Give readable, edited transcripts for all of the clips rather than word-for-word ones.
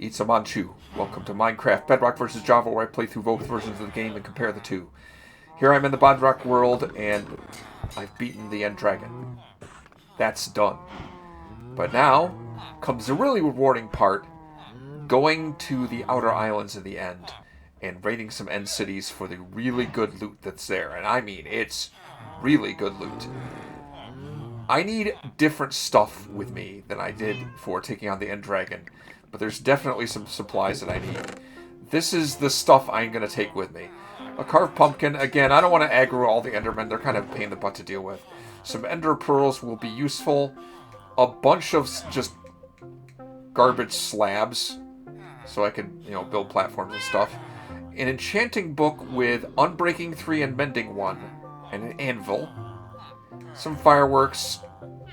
It's a Manchu. Welcome to Minecraft Bedrock versus Java, where I play through both versions of the game and compare the two. Here I'm in the Bedrock world, and I've beaten the End Dragon. That's done. But now comes the really rewarding part, going to the Outer Islands in the end, and raiding some end cities for the really good loot that's there. And I mean, it's really good loot. I need different stuff with me than I did for taking on the End Dragon, but there's definitely some supplies that I need. This is the stuff I'm going to take with me. A carved pumpkin. Again, I don't want to aggro all the Endermen. They're kind of a pain in the butt to deal with. Some Ender Pearls will be useful. A bunch of just garbage slabs, so I can, build platforms and stuff. An enchanting book with Unbreaking 3 and Mending 1, and an anvil. Some fireworks,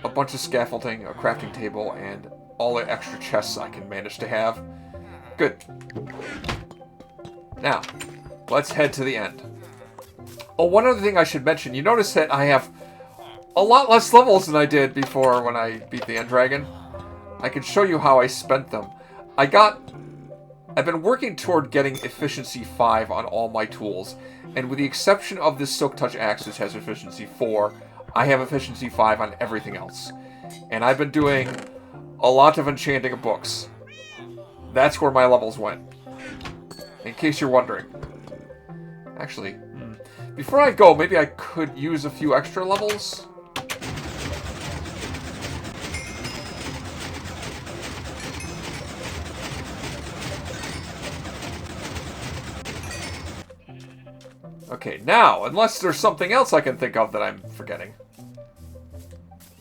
a bunch of scaffolding, a crafting table, and all the extra chests I can manage to have. Good. Now, let's head to the end. Oh, one other thing I should mention. You notice that I have a lot less levels than I did before when I beat the End Dragon. I can show you how I spent them. I've been working toward getting efficiency 5 on all my tools, and with the exception of this Silk Touch axe, which has efficiency 4, I have efficiency 5 on everything else. And I've been doing a lot of enchanting of books. That's where my levels went. In case you're wondering. Actually, before I go, maybe I could use a few extra levels. Okay, now, unless there's something else I can think of that I'm forgetting.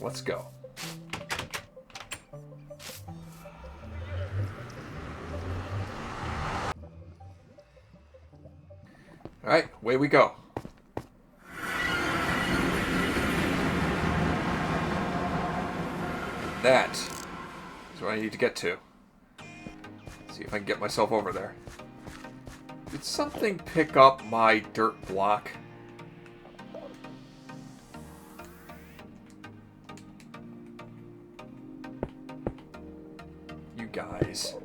Let's go. Alright, away we go. That is what I need to get to. See if I can get myself over there. Did something pick up my dirt block? You guys.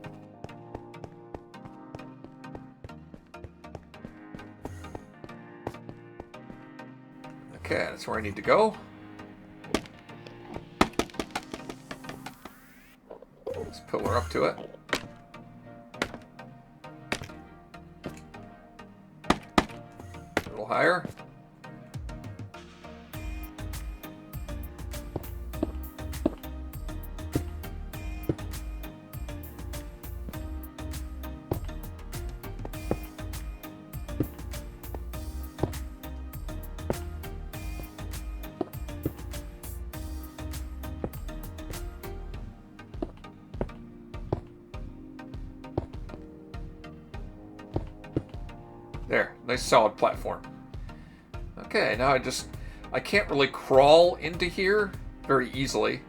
Okay, that's where I need to go. Let's pillar up to it. A little higher. There, nice solid platform. Okay, now I can't really crawl into here very easily,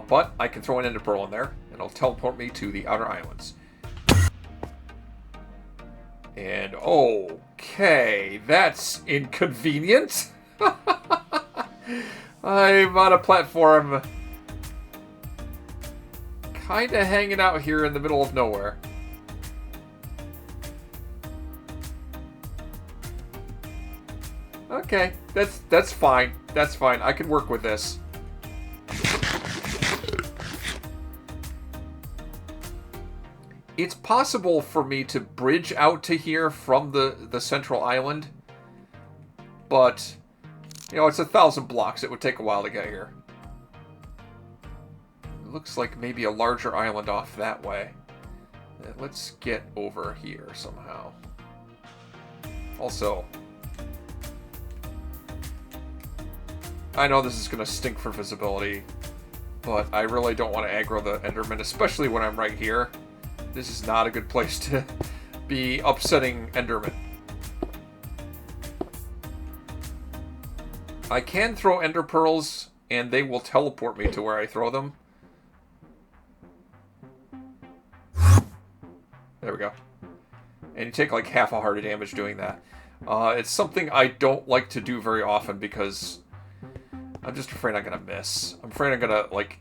but I can throw an Ender Pearl in there, and it'll teleport me to the Outer Islands. And okay, that's inconvenient. I'm on a platform, kind of hanging out here in the middle of nowhere. Okay, that's fine. That's fine. I can work with this. It's possible for me to bridge out to here from the central island, but it's 1,000 blocks. It would take a while to get here. It looks like maybe a larger island off that way. Let's get over here somehow. Also, I know this is going to stink for visibility, but I really don't want to aggro the Enderman, especially when I'm right here. This is not a good place to be upsetting Enderman. I can throw Ender Pearls, and they will teleport me to where I throw them. There we go. And you take like half a heart of damage doing that. It's something I don't like to do very often because I'm just afraid I'm gonna miss. I'm afraid I'm gonna, like,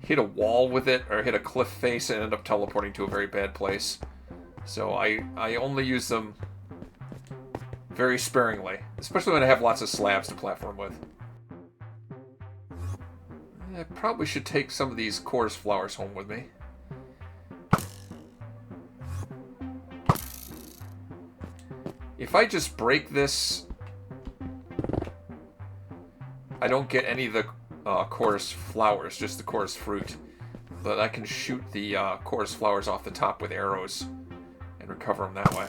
hit a wall with it or hit a cliff face and end up teleporting to a very bad place. So I only use them very sparingly, especially when I have lots of slabs to platform with. I probably should take some of these chorus flowers home with me. If I just break this, I don't get any of the chorus flowers, just the chorus fruit. But I can shoot the chorus flowers off the top with arrows and recover them that way.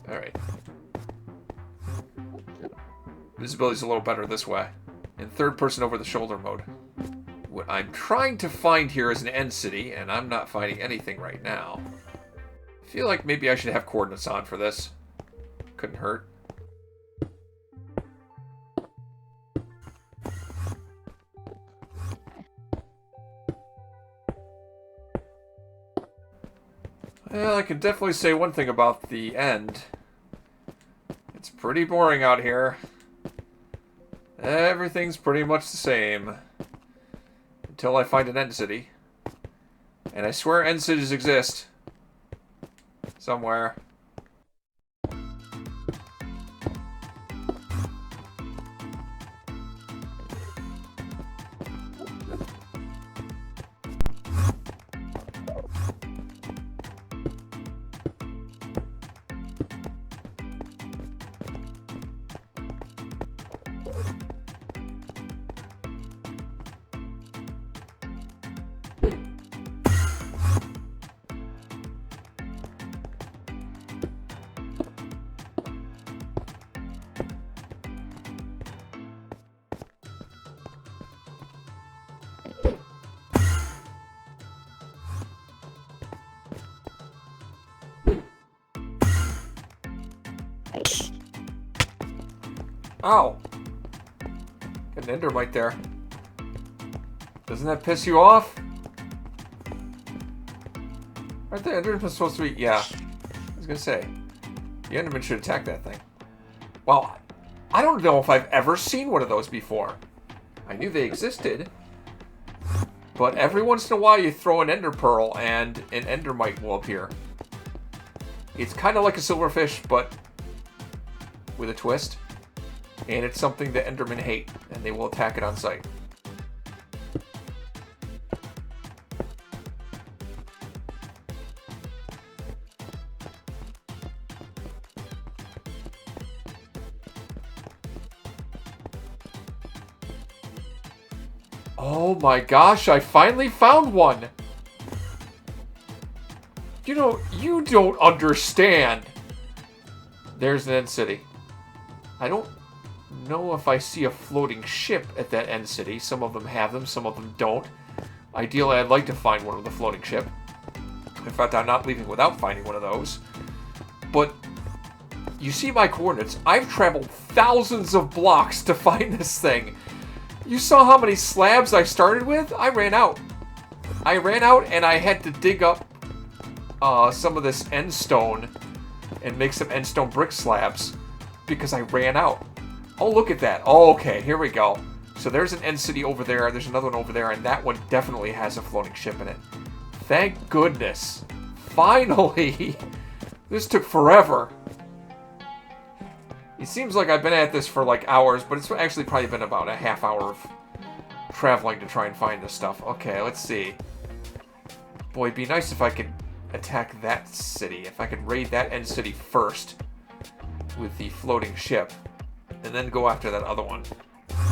Alright. Visibility's a little better this way. In third person over the shoulder mode. What I'm trying to find here is an end city, and I'm not finding anything right now. I feel like maybe I should have coordinates on for this. Couldn't hurt. Well, I can definitely say one thing about the end. It's pretty boring out here. Everything's pretty much the same. Until I find an end city. And I swear end cities exist. Somewhere. Ow! Got an endermite there. Doesn't that piss you off? Aren't the endermen supposed to be... Yeah. I was gonna say. The enderman should attack that thing. Well, I don't know if I've ever seen one of those before. I knew they existed. But every once in a while you throw an ender pearl and an endermite will appear. It's kind of like a silverfish, but with a twist. And it's something that endermen hate, and they will attack it on sight. Oh my gosh, I finally found one! You know, you don't understand! There's an end city. I don't know if I see a floating ship at that end city. Some of them have them, some of them don't. Ideally, I'd like to find one with a floating ship. In fact, I'm not leaving without finding one of those. But you see my coordinates. I've traveled thousands of blocks to find this thing. You saw how many slabs I started with? I ran out. I ran out and I had to dig up some of this end stone and make some end stone brick slabs because I ran out. Oh, look at that. Oh, okay, here we go. So there's an end city over there, there's another one over there, and that one definitely has a floating ship in it. Thank goodness. Finally! This took forever. It seems like I've been at this for like hours, but it's actually probably been about a half hour of traveling to try and find this stuff. Okay, let's see. Boy, it'd be nice if I could attack that city. If I could raid that end city first with the floating ship. And then go after that other one.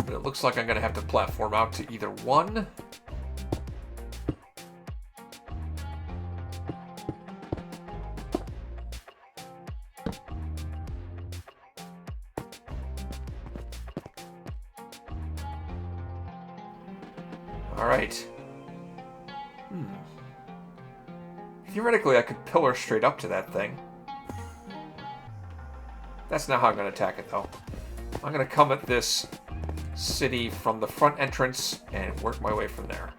But it looks like I'm going to have to platform out to either one. Alright. Theoretically, I could pillar straight up to that thing. That's not how I'm going to attack it, though. I'm going to come at this city from the front entrance and work my way from there.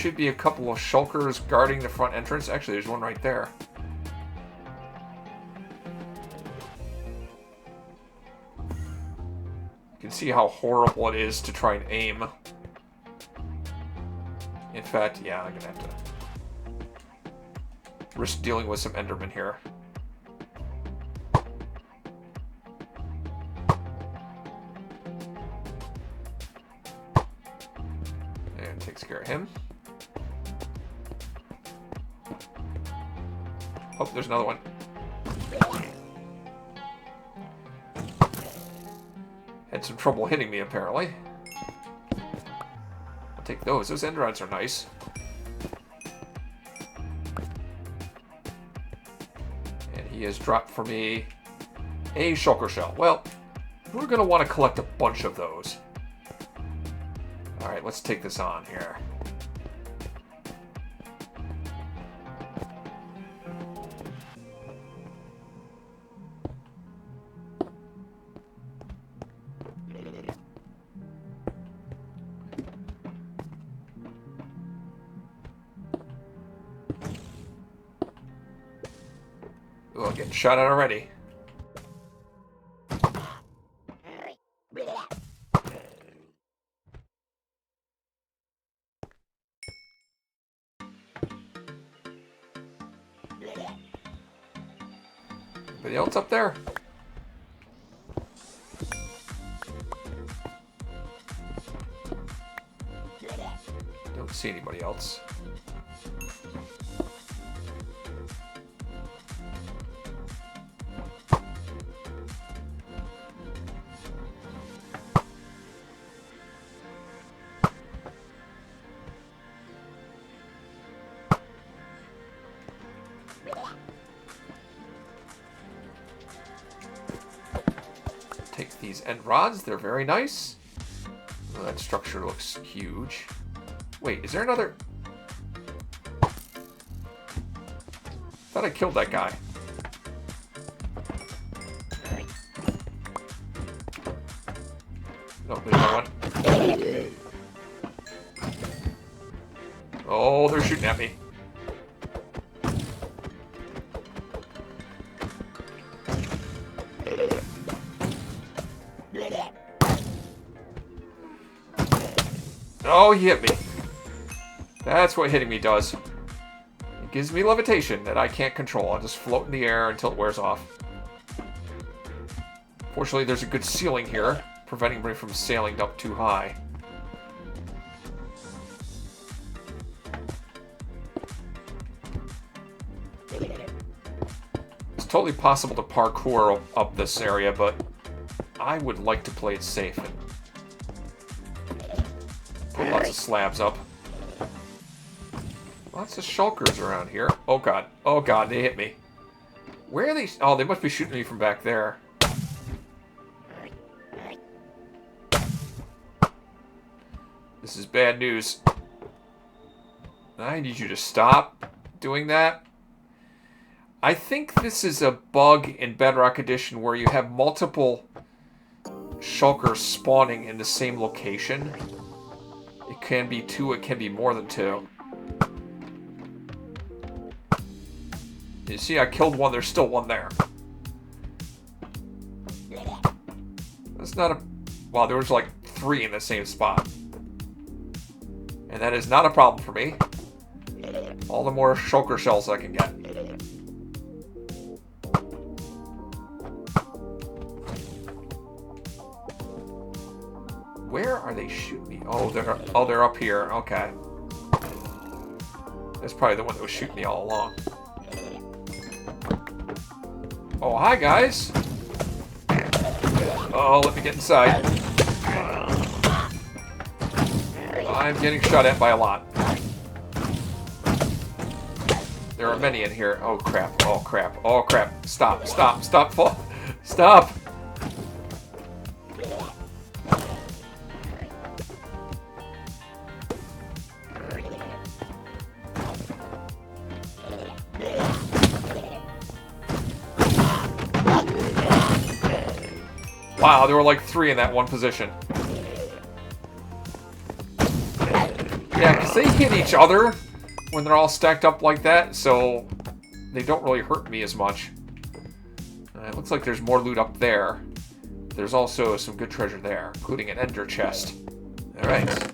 should be a couple of shulkers guarding the front entrance. Actually, there's one right there. You can see how horrible it is to try and aim. In fact, yeah, I'm gonna have to risk dealing with some Endermen here. And takes care of him. Oh, there's another one. Had some trouble hitting me, apparently. I'll take those. Those end rods are nice. And he has dropped for me a shulker shell. Well, we're going to want to collect a bunch of those. Alright, let's take this on here. Oh, I'm getting shot at already. Anybody else up there? Don't see anybody else. Take these end rods, they're very nice. Oh, that structure looks huge. Wait, is there another? Thought I killed that guy. No, there's no one. Oh, they're shooting at me. Oh, he hit me. That's what hitting me does. It gives me levitation that I can't control. I'll just float in the air until it wears off. Fortunately, there's a good ceiling here, preventing me from sailing up too high. It's totally possible to parkour up this area, but I would like to play it safe and put lots of slabs up. Lots of shulkers around here. Oh god. Oh god, they hit me. Where are they? Oh, they must be shooting me from back there. This is bad news. I need you to stop doing that. I think this is a bug in Bedrock Edition where you have multiple shulkers spawning in the same location. It can be two, it can be more than two. You see, I killed one, there's still one there. That's not a... Wow, there was like 3 in the same spot. And that is not a problem for me. All the more shulker shells I can get. Where are they shooting me? Oh, they're up here. Okay. That's probably the one that was shooting me all along. Oh, hi, guys. Oh, let me get inside. I'm getting shot at by a lot. There are many in here. Oh, crap. Oh, crap. Oh, crap. Stop. Stop. Stop. Stop. Wow, there were like 3 in that one position. Yeah, Yeah, because they hit each other when they're all stacked up like that, so they don't really hurt me as much. It looks like there's more loot up there. There's also some good treasure there, including an ender chest. Alright.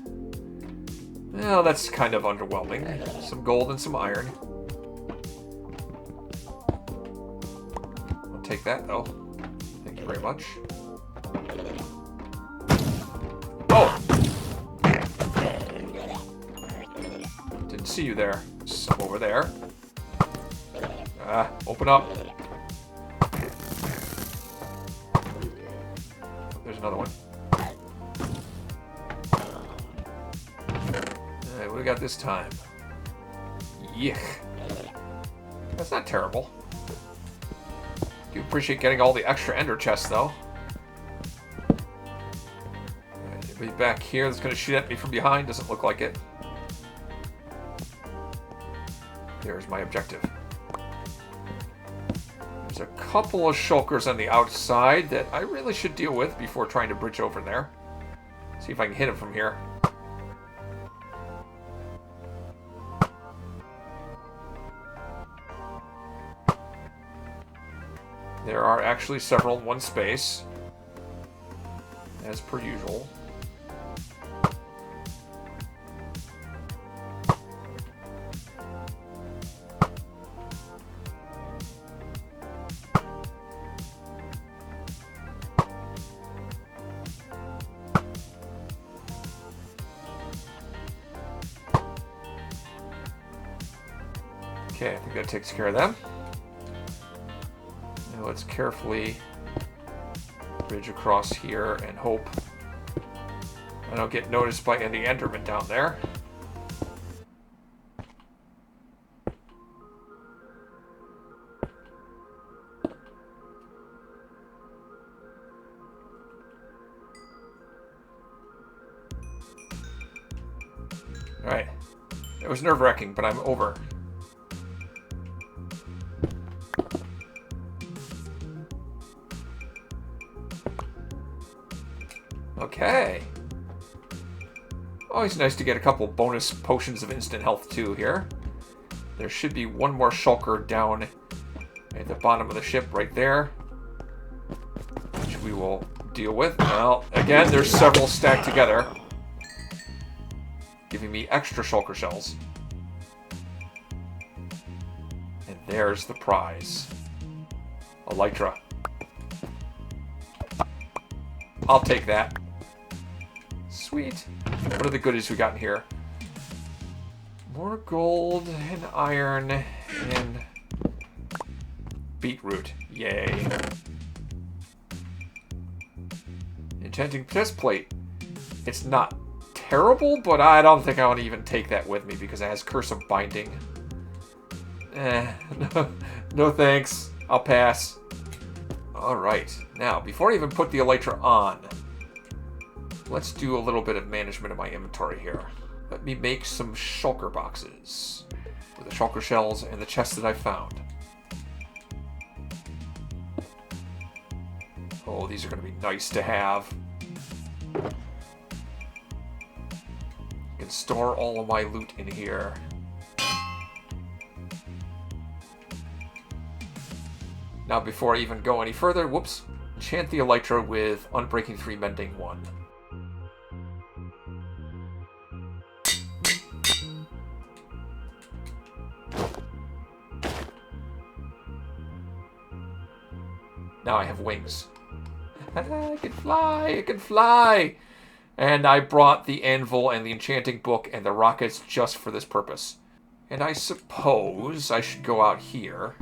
Well, that's kind of underwhelming. Some gold and some iron. I'll take that, though. Thank you very much. Oh! Didn't see you there. Some over there. Open up. There's another one. Alright, what do we got this time? Yuck. That's not terrible. Do appreciate getting all the extra ender chests, though. Alright, anybody back here that's going to shoot at me from behind? Doesn't look like it. There's my objective. There's a couple of shulkers on the outside that I really should deal with before trying to bridge over there. See if I can hit them from here. There are actually several in one space, as per usual. Okay, I think that takes care of them. Now let's carefully bridge across here and hope I don't get noticed by any Enderman down there. Alright. It was nerve-wracking, but I'm over. Okay. Always nice to get a couple bonus potions of instant health too here. There should be one more shulker down at the bottom of the ship right there, which we will deal with. Well, again, there's several stacked together, giving me extra shulker shells. And there's the prize. Elytra. I'll take that. Sweet. What are the goodies we got in here? More gold and iron and beetroot. Yay. Enchanting chest plate. It's not terrible, but I don't think I want to even take that with me because it has Curse of Binding. No thanks. I'll pass. Alright. Now, before I even put the elytra on, let's do a little bit of management of my inventory here. Let me make some shulker boxes with the shulker shells and the chests that I found. Oh, these are going to be nice to have. I can store all of my loot in here. Now, before I even go any further, whoops, enchant the elytra with Unbreaking 3 Mending 1. Now I have wings. I can fly, I can fly! And I brought the anvil and the enchanting book and the rockets just for this purpose. And I suppose I should go out here.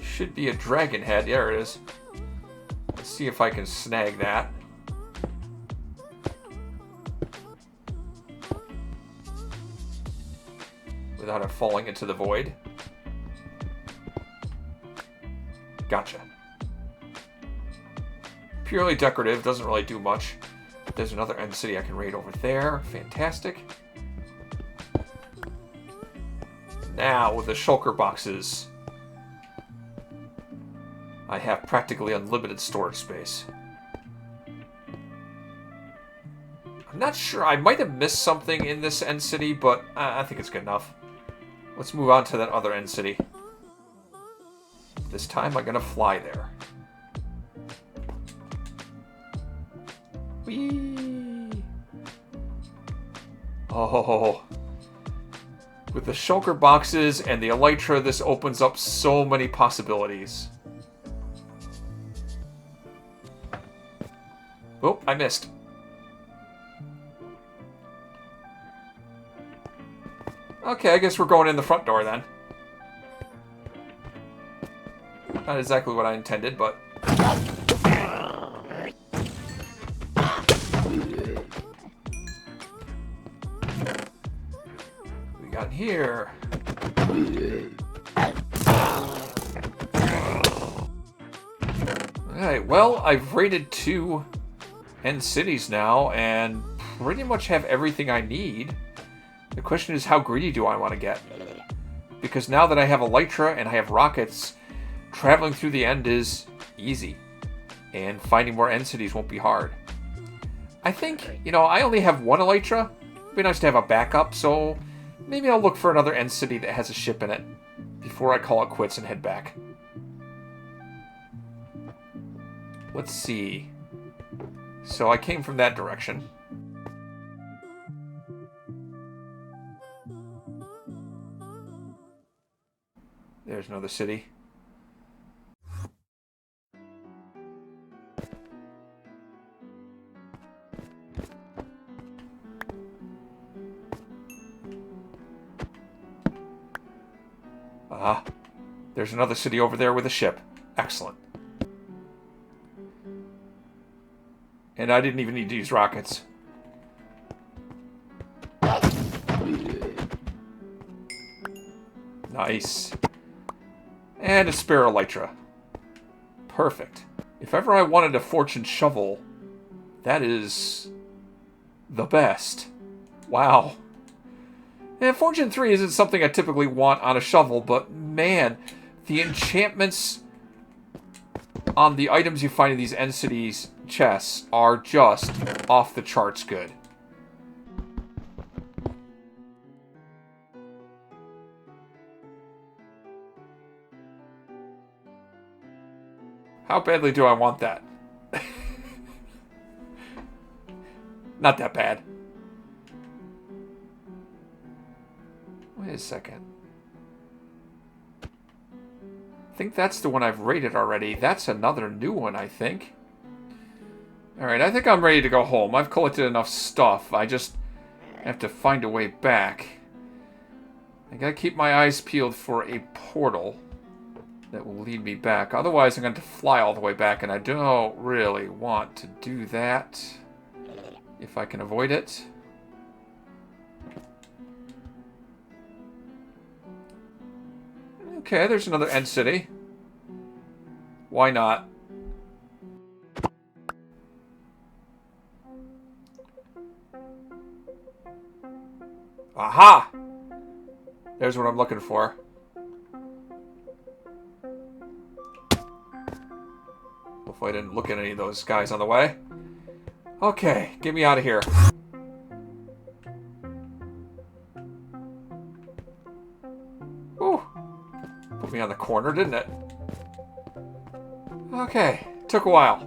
Should be a dragon head. There it is. Let's see if I can snag that. Without it falling into the void. Gotcha. Purely decorative, doesn't really do much. There's another end city I can raid over there. Fantastic. Now, with the shulker boxes, I have practically unlimited storage space. I'm not sure. I might have missed something in this end city, but I think it's good enough. Let's move on to that other end city. This time I'm going to fly there. Whee! Oh. With the shulker boxes and the elytra, this opens up so many possibilities. Oh, I missed. Okay, I guess we're going in the front door then. Not exactly what I intended, but... We got here. Alright, well, I've raided 2 end cities now, and pretty much have everything I need. The question is, how greedy do I want to get? Because now that I have elytra and I have rockets, traveling through the end is easy. And finding more end cities won't be hard. I think, you know, I only have 1 elytra. It'd be nice to have a backup, so maybe I'll look for another end city that has a ship in it before I call it quits and head back. Let's see. So I came from that direction. There's another city. There's another city over there with a ship. Excellent. And I didn't even need to use rockets. Nice. And a spare elytra. Perfect. If ever I wanted a fortune shovel, that is the best. Wow. And Fortune 3 isn't something I typically want on a shovel, but man, the enchantments on the items you find in these end cities chests are just off the charts good. How badly do I want that? Not that bad. Wait a second. I think that's the one I've raided already. That's another new one, I think. Alright, I think I'm ready to go home. I've collected enough stuff. I just have to find a way back. I gotta keep my eyes peeled for a portal that will lead me back. Otherwise, I'm going to fly all the way back, and I don't really want to do that if I can avoid it. Okay, there's another end city. Why not? Aha! There's what I'm looking for. Hopefully I didn't look at any of those guys on the way. Okay, get me out of here. Ooh. Put me on the corner, didn't it? Okay, took a while.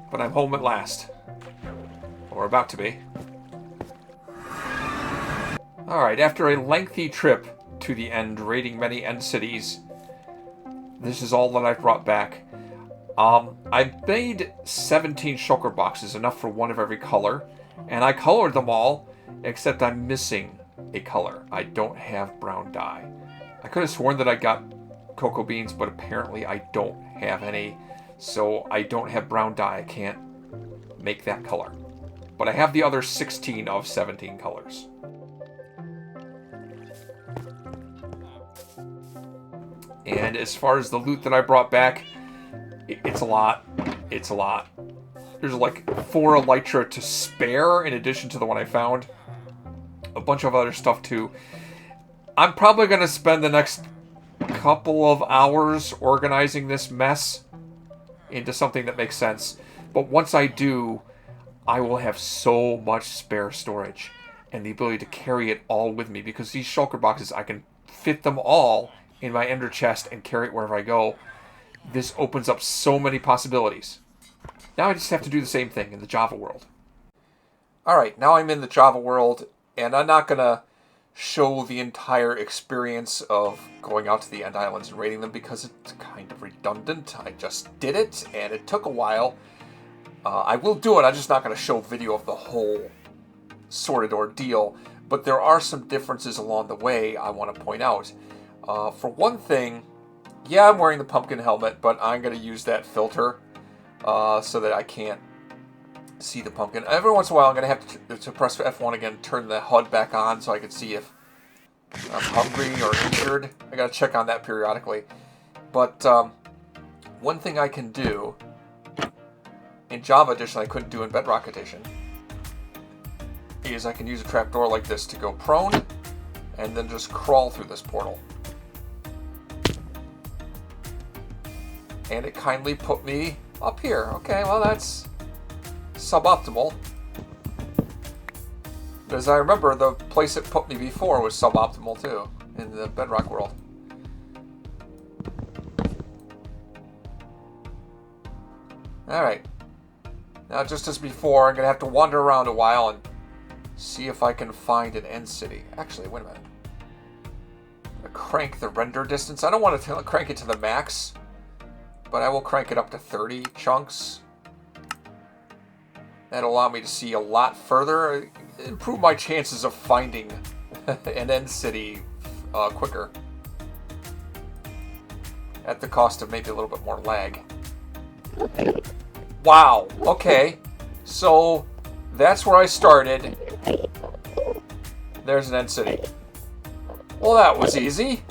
But I'm home at last. Or about to be. Alright, after a lengthy trip to the end, raiding many end cities, this is all that I've brought back. I made 17 shulker boxes, enough for 1 of every color, and I colored them all, except I'm missing a color. I don't have brown dye. I could have sworn that I got cocoa beans, but apparently I don't have any, so I don't have brown dye. I can't make that color. But I have the other 16 of 17 colors. And as far as the loot that I brought back, it's a lot. It's a lot. There's like 4 elytra to spare in addition to the one I found. A bunch of other stuff too. I'm probably going to spend the next couple of hours organizing this mess into something that makes sense. But once I do, I will have so much spare storage and the ability to carry it all with me, because these shulker boxes, I can fit them all in my ender chest and carry it wherever I go. This opens up so many possibilities. Now I just have to do the same thing in the Java world. Alright, now I'm in the Java world, and I'm not going to show the entire experience of going out to the End Islands and raiding them, because it's kind of redundant. I just did it, and it took a while. I will do it, I'm just not going to show video of the whole sorted ordeal, but there are some differences along the way I want to point out. For one thing, yeah, I'm wearing the pumpkin helmet, but I'm going to use that filter so that I can't see the pumpkin. Every once in a while I'm going to have to press F1 again, turn the HUD back on so I can see if I'm hungry or injured. I got to check on that periodically. But one thing I can do in Java Edition I couldn't do in Bedrock Edition is I can use a trapdoor like this to go prone and then just crawl through this portal. And it kindly put me up here. Okay, well that's suboptimal. As I remember, the place it put me before was suboptimal too, in the Bedrock world. Alright. Now, just as before, I'm going to have to wander around a while and see if I can find an end city. Actually, wait a minute. Crank the render distance. I don't want to crank it to the max, but I will crank it up to 30 chunks. That'll allow me to see a lot further, improve my chances of finding an end city quicker, at the cost of maybe a little bit more lag. Wow, okay, so that's where I started. There's an end city. Well, that was easy.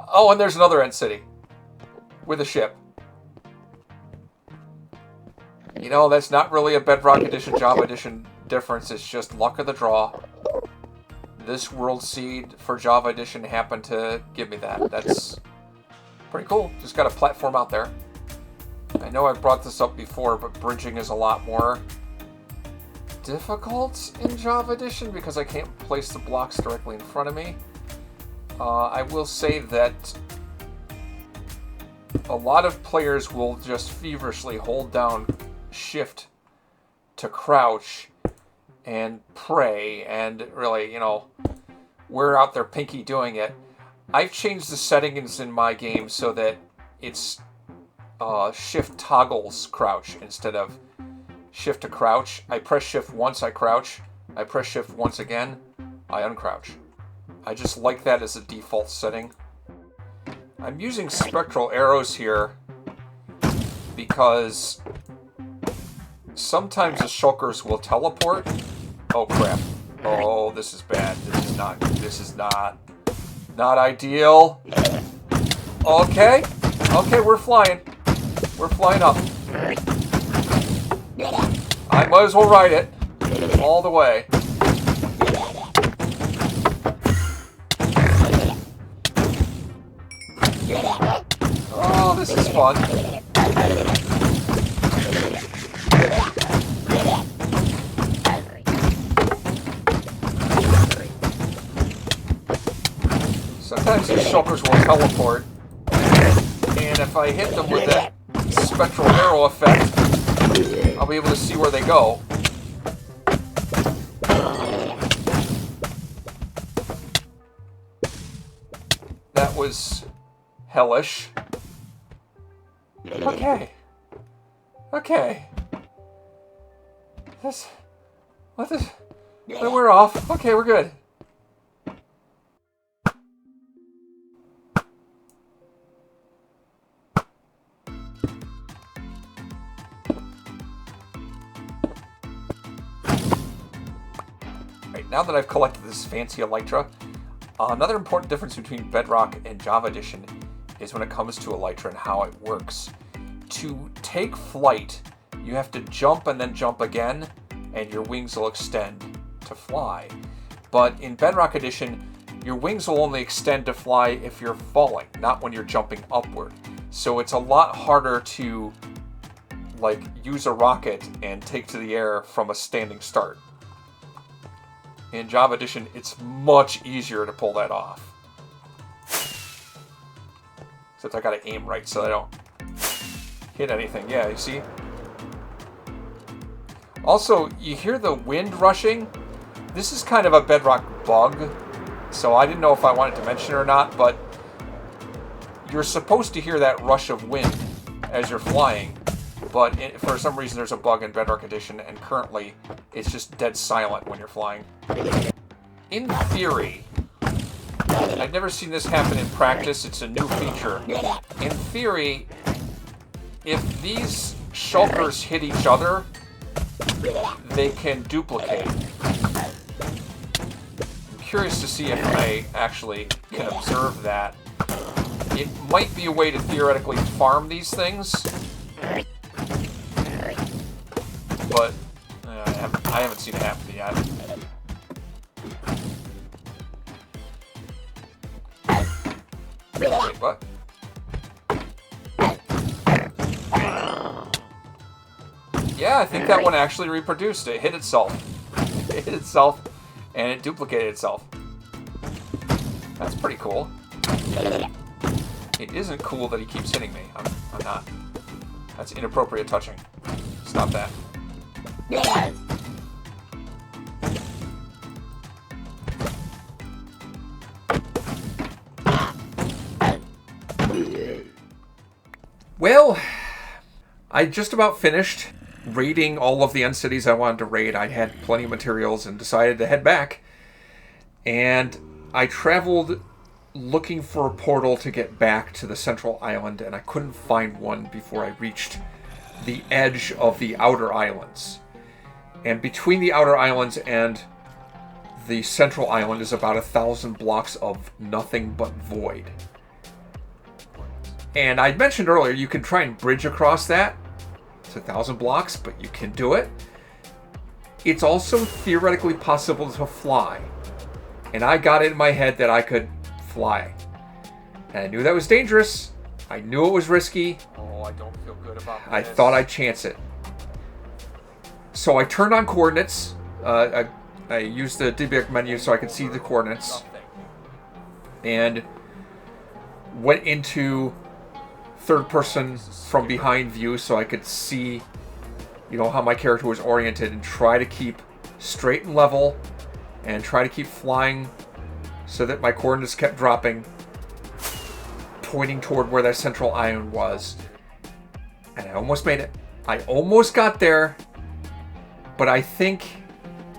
Oh, and there's another end city with a ship. You know, that's not really a Bedrock Edition, Java Edition difference. It's just luck of the draw. This world seed for Java Edition happened to give me that. That's pretty cool. Just got a platform out there. I know I've brought this up before, but bridging is a lot more difficult in Java Edition because I can't place the blocks directly in front of me. I will say that a lot of players will just feverishly hold down Shift to crouch and pray and really, you know, wear out their pinky doing it. I've changed the settings in my game so that it's Shift toggles crouch instead of Shift to crouch. I press Shift once, I crouch. I press Shift once again, I uncrouch. I just like that as a default setting. I'm using spectral arrows here because sometimes the shulkers will teleport. Oh crap. Oh, this is bad. This is not ideal. Okay. Okay, we're flying. We're flying up. I might as well ride it all the way. Oh, this is fun. Sometimes these shulkers will teleport, and if I hit them with that spectral arrow effect, I'll be able to see where they go. That was hellish. Okay. Okay. We're off. Okay, we're good. Right, now that I've collected this fancy elytra, another important difference between Bedrock and Java Edition is when it comes to elytra and how it works. To take flight, you have to jump and then jump again, and your wings will extend to fly. But in Bedrock Edition, your wings will only extend to fly if you're falling, not when you're jumping upward. So it's a lot harder to like use a rocket and take to the air from a standing start. In Java Edition, it's much easier to pull that off. Except I gotta aim right so I don't hit anything. Yeah, you see? Also, you hear the wind rushing? This is kind of a Bedrock bug, so I didn't know if I wanted to mention it or not, but you're supposed to hear that rush of wind as you're flying, but for some reason there's a bug in Bedrock Edition, and currently it's just dead silent when you're flying. In theory, I've never seen this happen in practice, it's a new feature. In theory, if these shulkers hit each other, they can duplicate. I'm curious to see if I actually can observe that. It might be a way to theoretically farm these things, but I haven't seen it happen yet. Wait, what? Yeah, I think that one actually reproduced. It hit itself. It hit itself, and it duplicated itself. That's pretty cool. It isn't cool that he keeps hitting me. I'm not. That's inappropriate touching. Stop that. Well, I just about finished raiding all of the end cities I wanted to raid. I had plenty of materials and decided to head back. And I traveled looking for a portal to get back to the central island, and I couldn't find one before I reached the edge of the outer islands. And between the outer islands and the central island is about 1,000 blocks of nothing but void. And I mentioned earlier you can try and bridge across that. It's 1,000 blocks, but you can do it. It's also theoretically possible to fly. And I got it in my head that I could fly. And I knew that was dangerous. I knew it was risky. Oh, I don't feel good about this. I thought I'd chance it. So I turned on coordinates. I used the debug menu so I could see the coordinates. And went into third person from behind view so I could see, you know, how my character was oriented, and try to keep straight and level and try to keep flying so that my coordinates kept dropping, pointing toward where that central island was. And I almost made it. I almost got there, but I think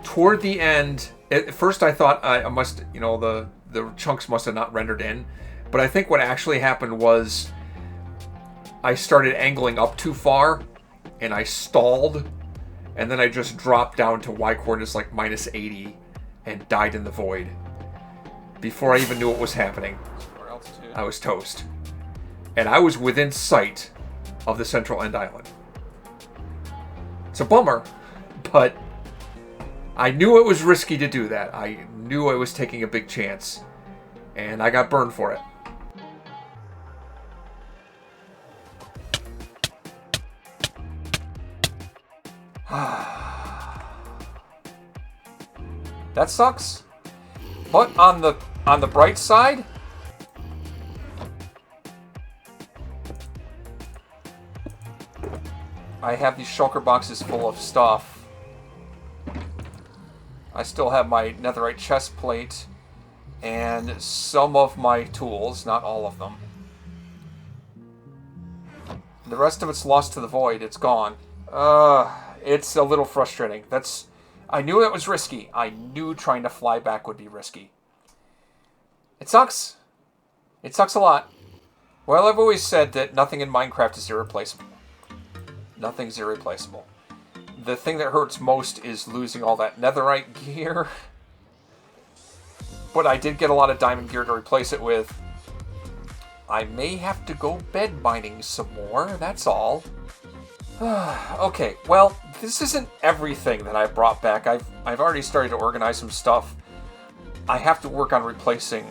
toward the end, at first I thought I must, you know, the chunks must have not rendered in, but I think what actually happened was I started angling up too far, and I stalled, and then I just dropped down to Y coordinates like -80 and died in the void. Before I even knew what was happening, I was toast. And I was within sight of the central end island. It's a bummer, but I knew it was risky to do that. I knew I was taking a big chance, and I got burned for it. That sucks. But on the bright side, I have these shulker boxes full of stuff. I still have my netherite chest plate and some of my tools, not all of them. The rest of it's lost to the void. It's gone. It's a little frustrating. I knew it was risky. I knew trying to fly back would be risky. It sucks. It sucks a lot. Well, I've always said that nothing in Minecraft is irreplaceable. Nothing's irreplaceable. The thing that hurts most is losing all that netherite gear. But I did get a lot of diamond gear to replace it with. I may have to go bed mining some more, that's all. Okay, well, this isn't everything that I brought back. I've already started to organize some stuff I have to work on replacing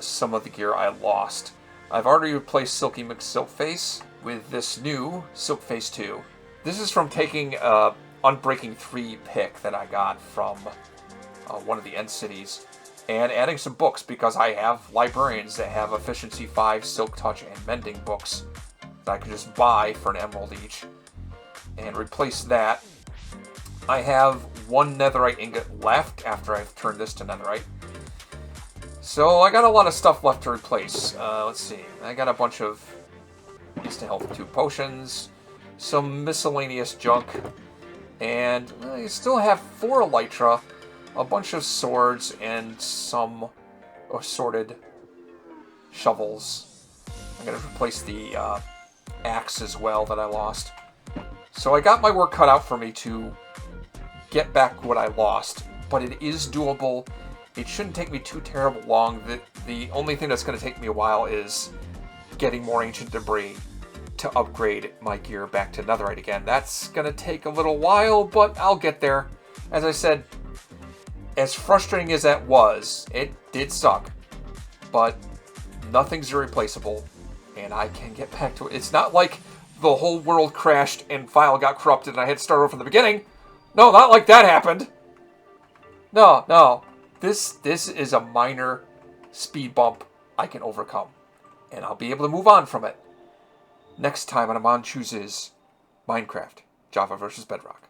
some of the gear I lost. I've already replaced Silky McSilkface with this new Silkface 2. This is from taking Unbreaking 3 pick that I got from one of the end cities, and adding some books, because I have librarians that have Efficiency 5, Silk Touch, and Mending books that I can just buy for an emerald each, and replace that. I have one netherite ingot left after I've turned this to netherite. So I got a lot of stuff left to replace. Let's see. I got a bunch of instant health 2 potions, some miscellaneous junk, and I still have 4 elytra, a bunch of swords, and some assorted shovels. I'm going to replace the axe as well that I lost. So I got my work cut out for me to get back what I lost, but it is doable. It shouldn't take me too terrible long. The only thing that's going to take me a while is getting more ancient debris to upgrade my gear back to netherite again. That's going to take a little while, but I'll get there. As I said, as frustrating as that was, it did suck, but nothing's irreplaceable, and I can get back to it. It's not like the whole world crashed and file got corrupted and I had to start over from the beginning. No, not like that happened. No. This is a minor speed bump I can overcome, and I'll be able to move on from it next time on Amon Chooses Minecraft, Java versus Bedrock.